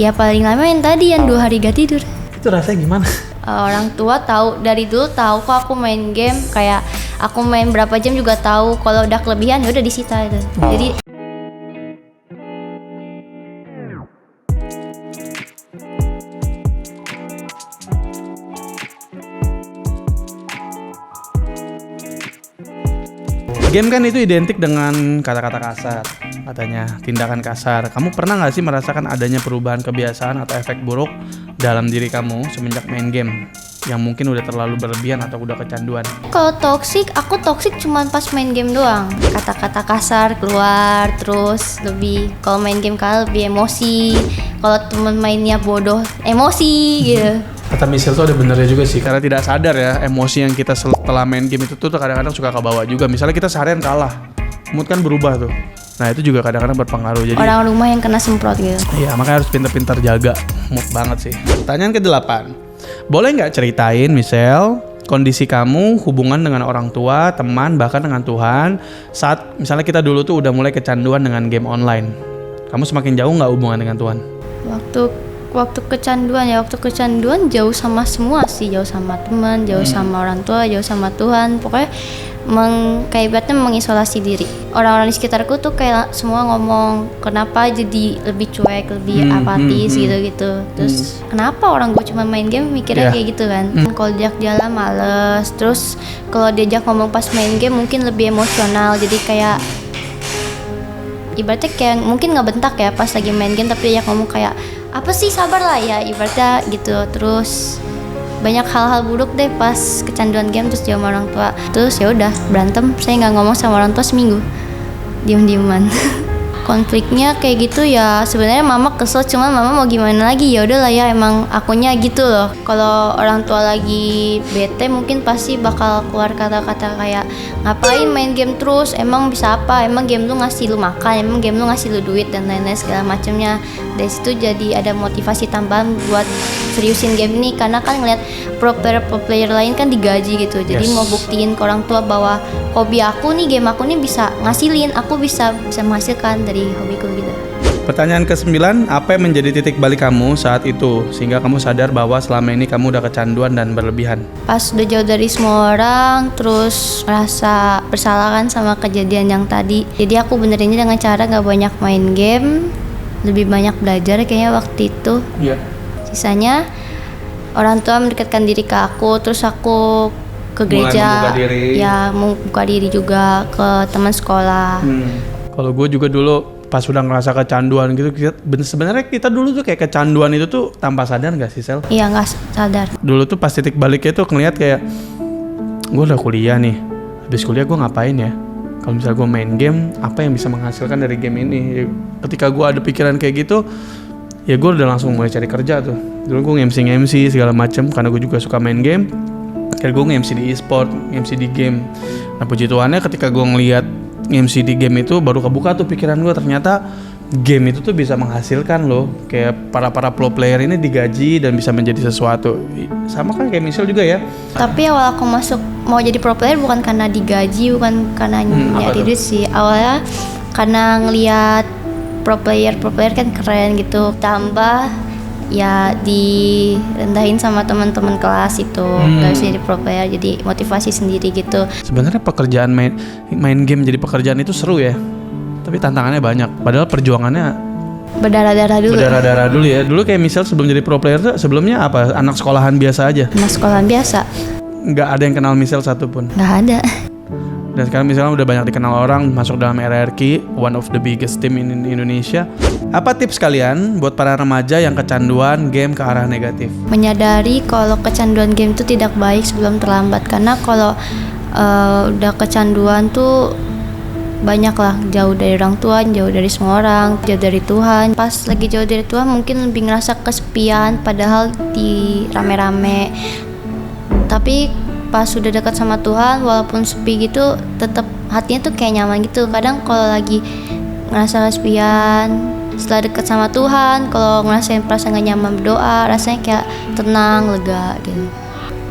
Ya paling lama yang tadi yang 2 hari gak tidur. Itu rasanya gimana? Orang tua tahu dari dulu tahu kok aku main game, kayak aku main berapa jam juga tahu. Kalau udah kelebihan ya udah disita itu. Jadi Game kan itu identik dengan kata-kata kasar, katanya tindakan kasar. Kamu pernah nggak sih merasakan adanya perubahan kebiasaan atau efek buruk dalam diri kamu semenjak main game yang mungkin udah terlalu berlebihan atau udah kecanduan? kalau toxic, aku toxic cuman pas main game doang. Kata-kata kasar keluar, terus lebih kalau main game kan lebih emosi. Kalau temen mainnya bodoh, emosi gitu. Kata Michelle tuh ada benernya juga sih, karena tidak sadar ya emosi yang kita setelah main game itu tuh kadang-kadang suka kebawa juga. Misalnya kita seharian kalah, mood kan berubah tuh. Nah itu juga kadang-kadang berpengaruh. Jadi Orang rumah yang kena semprot gitu. iya, makanya harus pintar-pintar jaga mood banget sih. Pertanyaan ke-8, boleh nggak ceritain Michelle kondisi kamu hubungan dengan orang tua, teman, bahkan dengan Tuhan saat misalnya kita dulu tuh udah mulai kecanduan dengan game online. Kamu semakin jauh nggak hubungan dengan Tuhan? Waktu kecanduan jauh sama semua sih, jauh sama teman, jauh sama orang tua, jauh sama Tuhan. Pokoknya kayak ibaratnya mengisolasi diri. Orang-orang di sekitarku tuh kayak semua ngomong kenapa jadi lebih cuek, lebih apatis gitu-gitu. Terus kenapa orang gue cuma main game mikirnya kayak gitu kan. Kalau diajak jalan males. Terus kalau diajak ngomong pas main game mungkin lebih emosional. Jadi kayak ibaratnya kayak mungkin ngebentak ya pas lagi main game, tapi diajak ngomong kayak apa sih, sabar lah ya ibaratnya gitu. Terus banyak hal-hal buruk deh pas kecanduan game, terus jauh sama orang tua. Terus ya udah berantem, saya nggak ngomong sama orang tua seminggu, diem-dieman. Konfliknya kayak gitu ya, sebenarnya mama kesel, cuman mama mau gimana lagi, ya udahlah ya emang akunya gitu loh. Kalau orang tua lagi bete mungkin pasti bakal keluar kata-kata kayak ngapain main game terus, emang bisa apa, emang game lu ngasih lu makan, emang game lu ngasih lu duit dan lain-lain segala macamnya. Dari situ jadi ada motivasi tambahan buat seriusin game ini, karena kan ngeliat pro player lain kan digaji gitu. Jadi mau buktiin ke orang tua bahwa hobi aku nih, game aku nih bisa ngasilin, aku bisa menghasilkan dari hobiku gitu. Pertanyaan ke-9, apa yang menjadi titik balik kamu saat itu sehingga kamu sadar bahwa selama ini kamu udah kecanduan dan berlebihan? Pas udah jauh dari semua orang, terus merasa bersalah kan sama kejadian yang tadi. Jadi aku benerinnya dengan cara gak banyak main game, lebih banyak belajar kayaknya waktu itu. Iya. Sisanya orang tua mendekatkan diri ke aku, terus aku ke gereja, ya mau buka diri juga ke teman sekolah. Kalau gue juga dulu pas udah ngerasa kecanduan gitu, sebenarnya kita dulu tuh kayak kecanduan itu tuh tanpa sadar nggak sih, Sel? Iya, nggak sadar. Dulu tuh pas titik baliknya tuh ngeliat kayak gue udah kuliah nih, habis kuliah gue ngapain ya? Kalau misalnya gue main game, apa yang bisa menghasilkan dari game ini? Ketika gue ada pikiran kayak gitu, ya gue udah langsung mulai cari kerja tuh. Dulu gue nge-MC segala macem karena gue juga suka main game. Kayak gue nge-MC di e-sport, nge-MC di game. Nah puji Tuhannya ketika gue ngeliat nge-MC di game itu baru kebuka tuh pikiran gue, ternyata game itu tuh bisa menghasilkan loh. Kayak para pro player ini digaji dan bisa menjadi sesuatu. Sama kan kayak Michelle juga ya. Tapi awal aku masuk mau jadi pro player bukan karena digaji, bukan karena nyari duit sih. Awalnya karena ngelihat pro player kan keren gitu. Tambah ya direndahin sama teman-teman kelas itu, gak bisa jadi pro player, jadi motivasi sendiri gitu. Sebenarnya pekerjaan main game jadi pekerjaan itu seru ya, tapi tantangannya banyak. Padahal perjuangannya berdarah-darah dulu ya. Dulu kayak misal sebelum jadi pro player tuh sebelumnya apa? Anak sekolahan biasa aja. Anak sekolahan biasa. Nggak ada yang kenal Michelle satupun. Nggak ada. Dan sekarang misalnya udah banyak dikenal orang, masuk dalam RRQ, one of the biggest team in Indonesia. Apa tips kalian buat para remaja yang kecanduan game ke arah negatif? Menyadari kalau kecanduan game itu tidak baik sebelum terlambat. Karena kalau udah kecanduan tuh banyak lah, jauh dari orang tua, jauh dari semua orang, jauh dari Tuhan. Pas lagi jauh dari Tuhan mungkin lebih ngerasa kesepian, padahal di rame-rame. Tapi pas sudah dekat sama Tuhan, walaupun sepi gitu, tetap hatinya tuh kayak nyaman gitu. Kadang kalau lagi ngerasa kesepian, setelah dekat sama Tuhan, kalau ngerasain perasaan gak nyaman berdoa, rasanya kayak tenang, lega gitu.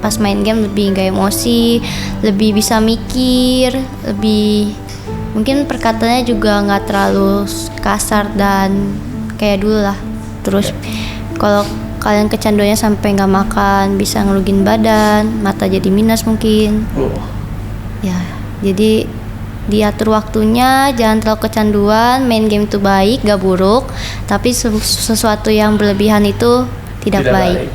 Pas main game lebih gak emosi, lebih bisa mikir, lebih mungkin perkataannya juga gak terlalu kasar dan kayak dulu lah. Terus kalau kalian kecanduannya sampai nggak makan, bisa ngerugin badan, mata jadi minus mungkin. Ya, jadi diatur waktunya, jangan terlalu kecanduan. Main game itu baik, gak buruk, tapi sesuatu yang berlebihan itu tidak baik.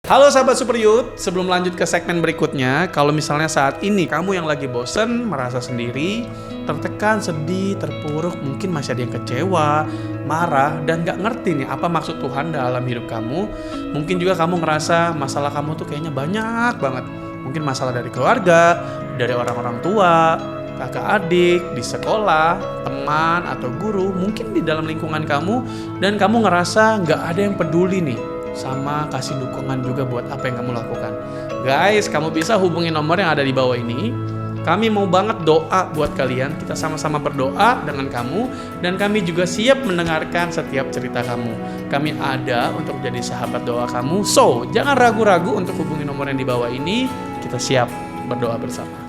Halo sahabat Super Youth, sebelum lanjut ke segmen berikutnya, kalau misalnya saat ini kamu yang lagi bosen, merasa sendiri, tertekan, sedih, terpuruk, mungkin masih ada yang kecewa, marah, dan gak ngerti nih apa maksud Tuhan dalam hidup kamu. Mungkin juga kamu ngerasa masalah kamu tuh kayaknya banyak banget. Mungkin masalah dari keluarga, dari orang-orang tua, kakak adik, di sekolah, teman, atau guru, mungkin di dalam lingkungan kamu, dan kamu ngerasa gak ada yang peduli nih sama kasih dukungan juga buat apa yang kamu lakukan. Guys, kamu bisa hubungi nomor yang ada di bawah ini. Kami mau banget doa buat kalian. Kita sama-sama berdoa dengan kamu, dan kami juga siap mendengarkan setiap cerita kamu. Kami ada untuk jadi sahabat doa kamu. So, jangan ragu-ragu untuk hubungi nomor yang di bawah ini. Kita siap berdoa bersama.